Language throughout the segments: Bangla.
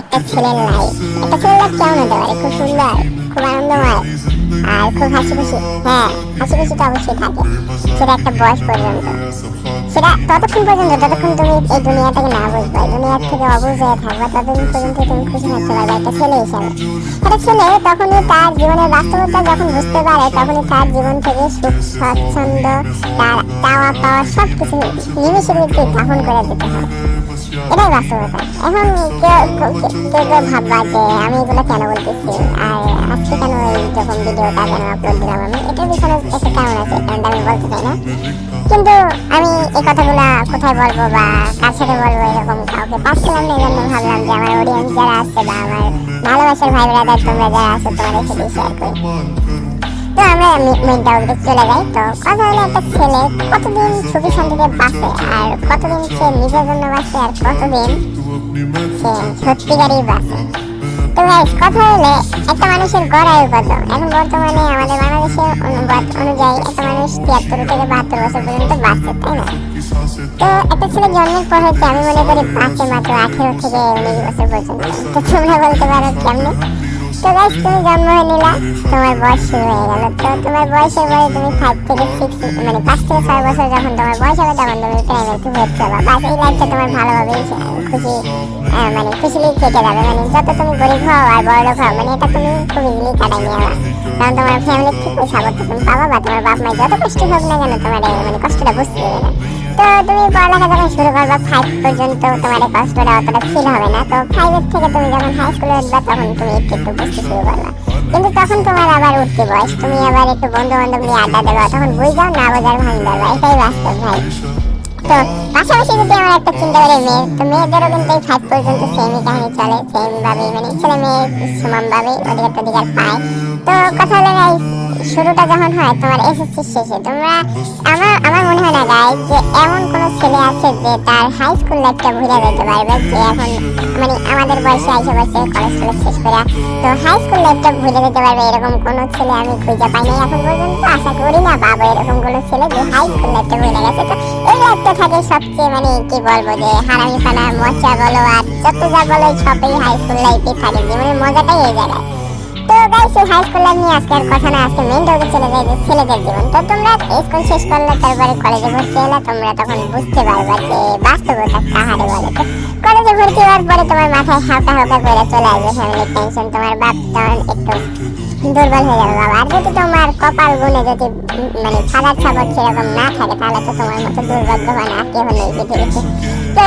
একটা ছেলের লাইফ, একটা ছেলের লাইফ কেমন হতে পারে? খুব সুন্দর, খুব আনন্দময় আর খুব হাসি খুশি। হ্যাঁ, হাসি খুশি তো অবশ্যই থাকে, সেটা একটা বয়স পর্যন্ত। সেটা ততক্ষণ পর্যন্ত যতক্ষণ তুমি এই দুনিয়াটাকে না বুঝবে, দুনিয়ার থেকে অবুঝ হয়ে থাকবা, ততদিন পর্যন্ত তুমি খুশি থাকতে পারবে একটা ছেলে হিসাবে। একটা ছেলে তখনই তার জীবনের বাস্তবতা যখন বুঝতে পারে, তখনই তার জীবন থেকে সুখ স্বাচ্ছন্দ্য, তার চাওয়া পাওয়া সব কিছু নিমিষের মধ্যে দাফন করে দিতে হয়। এটাই বাস্তবতা। এখন কেউ ভাববা যে আমি এগুলো কেন বলতেছি আর আজকে কেন এইরকম ভিডিওটা কেন আপলোড দিলাম, আমি এটার পিছনে একটা কারণ আছে, কারণটা আমি বলতে চাই না। কিন্তু আমি এই কথাগুলা কোথায় বলবো বা কার সাথে বলবো এরকম কাউকে পাচ্ছিলাম না, এই জন্য ভাবলাম যে আমার অডিয়েন্স যারা আছে বা আমার ভালোবাসার ভাই ব্রাদার তোমরা যারা আছে তোমাদের সাথে শেয়ার করি। তো আমরা মেইন টপিকে চলে যাই। তো কথা হলো, একটা ছেলে কতদিন সুখী শান্তিতে বাঁচে আর কতদিন সে নিজের জন্য বাঁচে আর কতদিন সে সত্যিকারই বাঁচে। তো গাইস, কথা হলে একটা মানুষের গড় আয়ু কত? এখন বর্তমানে আমাদের বাংলাদেশের অনুপাত অনুযায়ী একটা মানুষ 73 থেকে 72 বছর পর্যন্ত বাঁচে, তাই না? তো একটা ছেলে জন্মের পর হচ্ছে আমি মনে করি বাঁচে মাত্র 18 থেকে 19 বছর পর্যন্ত। তো তোমরা বলতে পারো কেমনে? তো গাইস, তুমি জন্ম হয়ে নিলা, তোমার বয়স শুরু হয়ে গেল। তো তোমার বয়সের পরে তুমি 5 থেকে 6 মানে 5 থেকে 6 বছর যখন তোমার বয়স হবে, তখন তুমি প্রাইমারি টু ভর্তি হবা। বাস এই লাইফটা তোমার ভালোভাবেই খুশি মানে খুশিলি কেটে যাবে। মানে যত তুমি গরিব হও আর বড় লোক হও, মানে এটা তুমি খুব ইজিলি কাটাই নিয়ে যাবা, কারণ তোমার ফ্যামিলির থেকে সাপোর্ট তুমি পাবা বা তোমার বাপ মাই যত কষ্ট হোক না কেন তোমার মানে কষ্টটা বুঝতে দেবে না। তো তুমি পড়ালেখা যখন শুরু করবা 5 পর্যন্ত তোমার কষ্টটা অতটা ফিল হবে না। তো 5 থেকে তুমি যখন হাই স্কুলে উঠবা, তখন তুমি একটু একটু বুঝতে শুরু করবা। কিন্তু তখন তোমার আবার উঠতে বয়স, তুমি আবার একটু বন্ধু বান্ধব নিয়ে আড্ডা দেবা, তখন বুঝাও না বোঝার ভাঙ দেবা। এটাই বাস্তব ভাই। তো পাশাপাশি যদি আমরা একটা চিন্তা করি মেয়ে, তো মেয়েদেরও কিন্তু এই 5 পর্যন্ত সেমই কাহিনী চলে, সেম ভাবে মানে ছেলে মেয়ে সমান ভাবে অধিকার পায়। তো কথা হলো গাইস, শুরুটা যখন হয় তোমার এসএসসি শেষে, তোমরা আমার মনে হয় না গাইস যে এমন কোনো ছেলে আছে যে তার হাই স্কুল লাইফটা ভুলে যেতে পারবে, যে এখন মানে আমাদের বয়সে আইসে বসে কলেজ শেষ করে তো হাই স্কুল লাইফটা ভুলে যেতে পারবে, এরকম কোনো ছেলে আমি খুঁজে পাই নাই এখন পর্যন্ত। আশা করি না পাবো এরকম কোনো ছেলে যে হাই স্কুল লাইফটা ভুলে গেছে। তো এই লাইফটা থাকে সবচেয়ে মানে কি বলবো যে হারামি ফানা মজা বলো আর যত যা বলো সবই হাই স্কুল লাইফে থাকে, জীবনের মজাটাই এই জায়গায়। তো গাইস, হাই স্কুল লাইফ নিয়ে আজকে আর কথা না, আজকে মেইন টপিকে চলে যাই যে ছেলেদের জীবন। তো তোমরা স্কুল শেষ করলে, তারপরে কলেজে ভর্তি হলে, তোমরা তখন বুঝতে পারবা যে বাস্তবতা কাহারে বলে। তো কলেজে ভর্তি হওয়ার পরে তোমার মাথায় হালকা হালকা করে চলে আসবে ফ্যামিলির টেনশন, তোমার বাপ তখন একটু দুর্বল হয়ে যাবে বাবা। আর যদি তোমার কপাল গুনে যদি মানে ফাদার সাপোর্ট সেরকম না থাকে, তাহলে তো তোমার মতো দুর্ভাগ্যবান আর কেউ নেই পৃথিবীতে। তো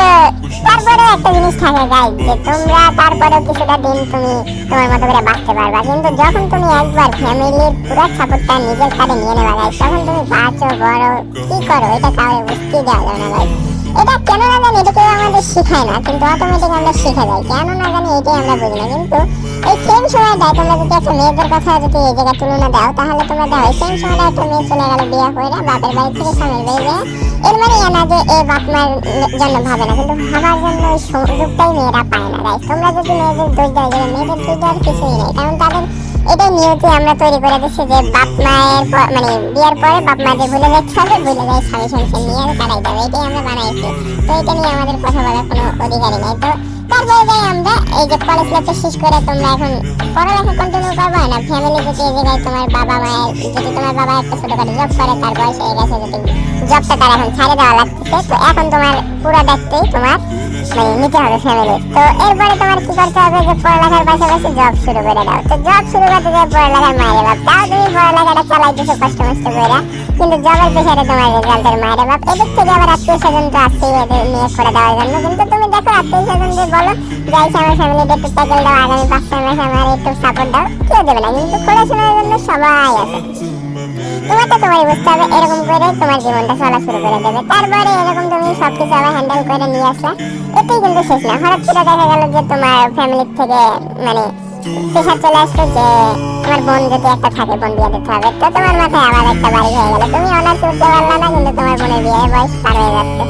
তারপরে একটা জিনিস থাকে গাইস যে তোমরা তারপরেও কিছুটা দিন তুমি তোমার মতো করে বাঁচতে পারবা, কিন্তু যখন তুমি একবার ফ্যামিলির পুরো সাপোর্টটা নিজের কাঁধে নিয়ে নেবা গাইস, তখন তুমি বাঁচো বড় কি করো এটা কাউকে বুঝতেই দেওয়া যাবে না গাইস। এটা কেন না জানি, এটা কেউ আমাদের শেখায় না, কিন্তু অটোমেটিক আমরা শিখে যাই, কেন না জানি এটাই আমরা বুঝি না। কিন্তু এই সেম সময়টায় তোমরা যদি একটা মেয়েদের কথা যদি এই জায়গায় তুলনা দাও, তাহলে তোমরা দাও এই সেম সময়টা একটা মেয়ে চলে গেল বিয়ে করে বাপের বাড়ি থেকে স্বামীর বাড়ি যায়, এর মানে না যে এ বাপ মার জন্য ভাবে না, কিন্তু ভাবার জন্য ওই সুযোগটাই মেয়েরা পায় না গাইস। তোমরা যদি মেয়েদের দোষ দাও, যে মেয়েদের দোষ দেওয়ার কিছুই নেই, কারণ তাদের এটাই নিয়তি আমরা তৈরি করে দিচ্ছি যে বাপ মায়ের মানে বিয়ের পরে বাপ মাদের ভুলে যাচ্ছে হবে, ভুলে যায় স্বামী সংসার নিয়ে কাটাই যাবে, এটাই আমরা বানাইছি। তো এটা নিয়ে আমাদের কথা বলার কোনো অধিকারই নেই। তো তারপরে যাই আমরা এই যে কলেজ লাইফটা শেষ করে তোমরা এখন পড়ালেখা কন্টিনিউ করবো না, ফ্যামিলি যদি এই জায়গায় তোমার বাবা মায়ের যদি তোমার বাবা একটা ছোটখাটো জব করে, তার বয়স হয়ে গেছে, যদি জবটা তার এখন ছাড়ে দেওয়া লাগতেছে, তো এখন তোমার পুরো দায়িত্বই তোমার মানে নিতে হবে ফ্যামিলি। তো এরপরে তোমার কি করতে হবে যে পড়ালেখার পাশাপাশি জব শুরু করে দাও। তো জব শুরু করতে যায় পড়ালেখার মায়ের বাপ, তাও তুমি পড়ালেখাটা চালাইতেছো কষ্ট মষ্ট করে, কিন্তু জবের পেছনে তোমার রেজাল্টের মায়ের বাপ। এদিক থেকে আবার আত্মীয় স্বজন তো আসছেই এদের নিয়ে করে দেওয়ার জন্য, কিন্তু তুমি দেখো আত্মীয় স্বজনদের বলো যাইছে আমার ফ্যামিলিতে একটু ট্যাকেল দাও, আগামী 5 মাসে আমার একটু সাপোর্ট দাও, কেউ দেবে না, কিন্তু পড়াশোনার জন্য সবাই আছে। তোমারটা তোমারই বুঝতে হবে, এরকম করে তোমার জীবনটা চলা শুরু করে দেবে। তারপরে এরকম তুমি সবকিছু আবার হ্যান্ডেল করে নিয়ে আসলা, এটাই কিন্তু শেষ না। হঠাৎ করে দেখা গেল যে তোমার ফ্যামিলির থেকে মানে প্রেশার চলে আসলো যে তোমার বোন যদি একটা থাকে, বোন বিয়ে দিতে হবে, তো তোমার মাথায় আবার একটা বাড়ি হয়ে গেল, তুমি অনার্স করতে পারলা না, কিন্তু তোমার বোনের বিয়ের বয়স পার হয়ে যাচ্ছে।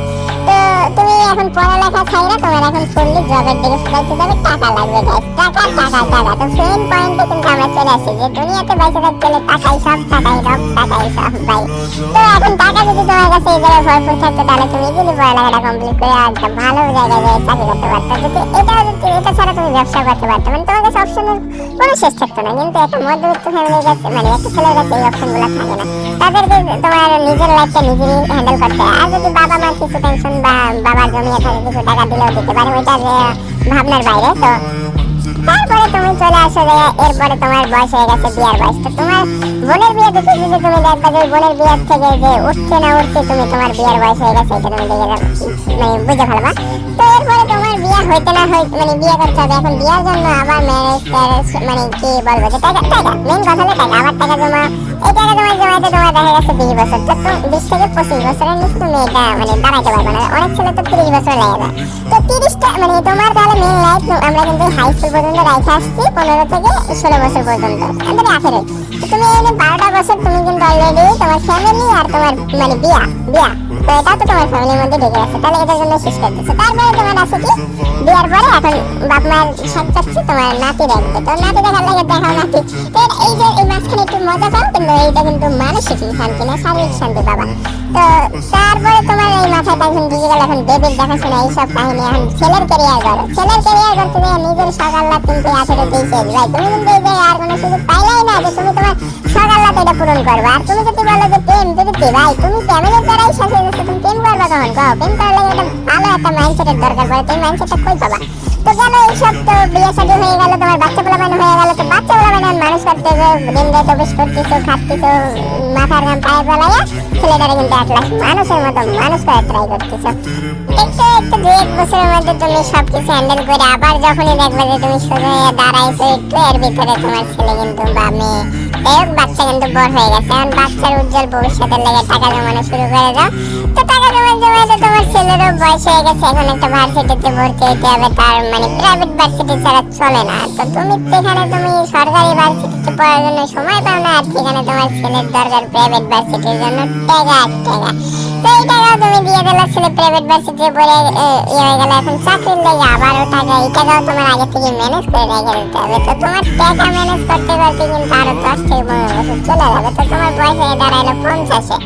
তো তুমি এখন পড়ালেখা ছাইরা তোমার এখন ফুললি জবের দিকে ফোকাস দিতে হবে, টাকা লাগবে গাইস, টাকা টাকা টাকা। তো মেইন পয়েন্টে কিন্তু আমরা চলে আসি যে দুনিয়াতে বেঁচে থাকতে গেলে টাকাই সব, টাকাই রব, টাকাই সব ভাই। তো এখন টাকা যদি তোমার কাছে এই জায়গায় ভরপুর থাকতো তাহলে তুমি ইজিলি পড়ালেখাটা কমপ্লিট করে একটা ভালো জায়গায় যেয়ে চাকরি করতে পারতো। যদি এটা ছাড়া তুমি ব্যবসা করতে পারতো, মানে তোমার কাছে অপশনের কোনো শেষ থাকতো না। কিন্তু একটা মধ্যবিত্ত ফ্যামিলির কাছে, মানে একটা ছেলের কাছে এই অপশনগুলো থাকে না। তাদেরকে তোমার নিজের লাইফটা নিজেরই হ্যান্ডেল করতে হয়। আর যদি বাবা মার কিছু টেনশন বা বাবার জমিয়ে থাকে কিছু টাকা দিলেও দিতে পারে, ওইটা যে ভাবনার বাইরে। তো তারপরে তুমি চলে আসো যে এরপরে তোমার বয়স হয়ে গেছে বিয়ার বয়স। তো তোমার বোনের বিয়ে দেখে যদি তুমি দেখবা যে বোনের বিয়ের থেকে যে উঠছে না উঠছে তুমি তোমার বিয়ার বয়স হয়ে গেছে, এটা তুমি দেখে মানে বুঝে ফেলবা। তো এরপরে তোমার বিয়ে হইতে না হইতে মানে বিয়ে করতে হবে। এখন বিয়ের জন্য আবার ম্যারেজ মানে কি বলবো যে টাকা টাকা মেইন কথা হলো টাকা। আবার টাকা জমা, এই টাকা জমাইতে তোমার দেখা গেছে 20 বছর। তো 20 থেকে 25 বছরের নিচে তুমি এটা মানে দাঁড়াইতে পারবে না। অনেক ছেলে তো 30 বছর লেগে যায়। তো 30টা মানে তোমার তাহলে মেইন লাইফ আমরা কিন্তু হাই স্কুল পর্যন্ত রাখা আসছি 15 থেকে 16 বছর পর্যন্ত আমাদের আখেরে। তো তুমি এই 12টা বছর তুমি কিন্তু অলরেডি তোমার ফ্যামিলি আর তোমার মানে বিয়া তো এটা তো তোমার ফ্যামিলির মধ্যে ঢুকে আছে, তাহলে এটার জন্য শেষ করতেছে। তারপরে তোমার আছে কি বিয়ার পরে এখন বাপ মার সাথে চাচ্ছে তোমার নাতি রাখবে। তো নাতি দেখার লাগে দেখাও নাতি। তো এই যে এই মাঝখানে একটু মজা পাও, কিন্তু এইটা কিন্তু মানসিক শান্তি না, শারীরিক শান্তি পাবা। তো তারপরে তোমার এই মাথায় টেনশন ঢুকে গেল এখন বেবির দেখাশোনা এইসব কাহিনী। এখন ছেলের ক্যারিয়ার করো, ছেলের ক্যারিয়ার করতে গিয়ে নিজের সকাল্লা কিন্তু 18-23 ভাই তুমি কিন্তু এই জায়গায় আর কোনো সুযোগ পাইলাই না যে তুমি তোমার সকাল্লাতে এটা পূরণ করবে। আর তুমি যদি বলো যে প্রেম যদি ভাই তুমি প্রেমের দ্বারাই শেষ হয়ে যাচ্ছে, তুমি প্রেম করবা কখন? কও প্রেম করার লাগে একটা ভালো একটা মাইন্ডসেটের দরকার পড়ে। তুমি মাইন্ডসেটটা কই পাবা? তো গেল এইসব, তো বিয়ে শাদী হয়ে গেল, তোমার বাচ্চা পোলাপান হয়ে গেল। তো বাচ্চা পোলাপান মানুষ করতে দিন রাত অফিস করতেছো, খাচ্তেছো, মাথার ঘাম পায়ে ফেলাইয়া ছেলেটারে কিন্তু একলাখ মানুষের মতো মানুষ করে ট্রাই করতেছো। একটু একটু 2-1 বছরের মধ্যে তুমি সবকিছু হ্যান্ডেল করে আবার যখনই দেখবে যে তুমি সোজা হয়ে দাঁড়াইছো একটু, এর ভিতরে তোমার ছেলে কিন্তু বা মেয়ে বাচ্চা কিন্তু বড় হয়ে গেছে। এখন বাচ্চার উজ্জ্বল ভবিষ্যতের লেগে টাকা জমানো শুরু করে দাও। তো টাকা জমাইতে তোমার ছেলেরও বয়স হয়ে গেছে, এখন একটা ভার্সিটিতে ভর্তি হইতে হবে, তার মানে প্রাইভেট ভার্সিটি ছাড়া চলে না। তো তুমি সেখানে তুমি সরকারি ভার্সিটিতে পড়ার জন্য সময় পাও না, আর সেখানে তোমার ছেলের দরকার প্রাইভেট ভার্সিটির জন্য টাকা। তো এই টাকাও তুমি দিয়ে দিলে, ছেলে প্রাইভেট ভার্সিটিতে পড়ে হয়ে গেল, এখন চাকরির লেগে আবারও টাকা, এই টাকাও তোমার আগে থেকে ম্যানেজ করে রেখে দিতে হবে। তো তোমার টাকা ম্যানেজ করতে করতে কিন্তু আরো 10 থেকে 15 বছর চলে যাবে। তো তোমার বয়স হয়ে দাঁড়াইলো 50-এ।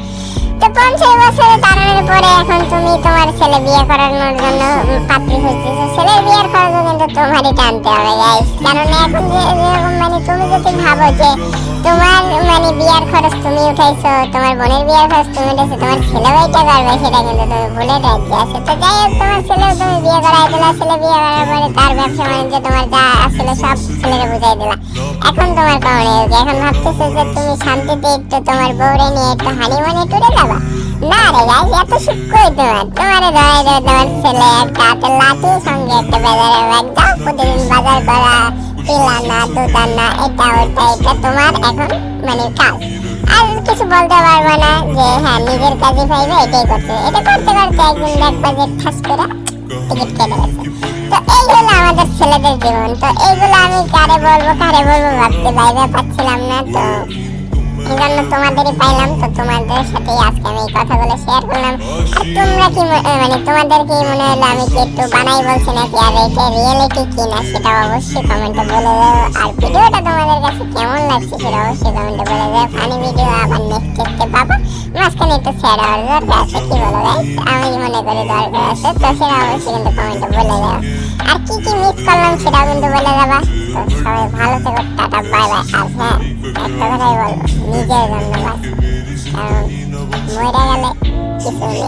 তো 50 বছরে দাঁড়ানোর পরে এখন তুমি তোমার ছেলে বিয়ে করানোর জন্য পাত্রী খুঁজতেছো। ছেলের বিয়ের খরচও কিন্তু তোমারই টানতে হবে গাইস, কারণ এখন যেরকম মানে তুমি যদি ভাবো যে তোমার মানে বিয়ের খরচ তুমি উঠাইছো, তোমার বোনের বিয়ের খরচ তুমি উঠাইছো, তোমার ছেলেও এটা করবে, সেটা কিন্তু তুমি ভুলে রাখতে আছে। তো যাই হোক তোমার ছেলেও তুমি বিয়ে করাই দিলা, ছেলে বিয়ে করার পরে তার ব্যবসা বাণিজ্য তোমার যা আসলে সব ছেলেকে বুঝাই দিলা। এখন তোমার কেমন হয়ে এখন ভাবতেছো যে তুমি শান্তিতে একটু তোমার বউরে নিয়ে একটু হানিমুনে টুরে যাবা? না রে গাইস, এত সুখ কই তোমার ধরে ধরে তোমার ছেলে একটা হাতে লাঠি সঙ্গে একটা বাজারে ব্যাগ দাও, প্রতিদিন বাজার করা, তেল আনা, দুধ আনা, এটা ওটা, এটা তোমার এখন মানে কাজ। আর কিছু বলতে পারবে না যে হ্যাঁ নিজের কাজে পাইবে, এটাই করতে। এটা করতে করতে একদিন দেখবা যে ঠাস করে টিকিট কেটে গেছে। তো এই হলো আমাদের ছেলেদের জীবন। তো এইগুলো আমি কারে বলবো ভাবতে বাইরে পাচ্ছিলাম না। তো এই জন্য তোমাদেরই পাইলাম। তো তোমাদের সাথে আজকে আমি এই কথাগুলো শেয়ার করলাম। আর তোমরা কি মানে তোমাদের কি মনে হলো আমি কি একটু বানাই বলছি নাকি, আর এটা রিয়েলিটি কি না সেটা অবশ্যই কমেন্টে বলে দাও। আর ভিডিওটা তোমাদের কাছে কেমন লাগছে সেটা অবশ্যই কমেন্টে বলে দাও। ফানি ভিডিও আবার নেক্সট দেখতে পাবো, মাঝখানে একটু শেয়ার হওয়ার দরকার আছে, কি বলো গাইস? আমি মনে করি দরকার আছে। তো সেটা অবশ্যই কিন্তু কমেন্টে বলে দাও। আর কি কি মিস করলাম সেটাও কিন্তু বলে যাবা। তো সবাই ভালো থেকো, টাটা বাই বাই। আর হ্যাঁ একটা কথাই বলবো, নিজের জন্য বাঁচো, কারণ মরে গেলে কিছু নেই।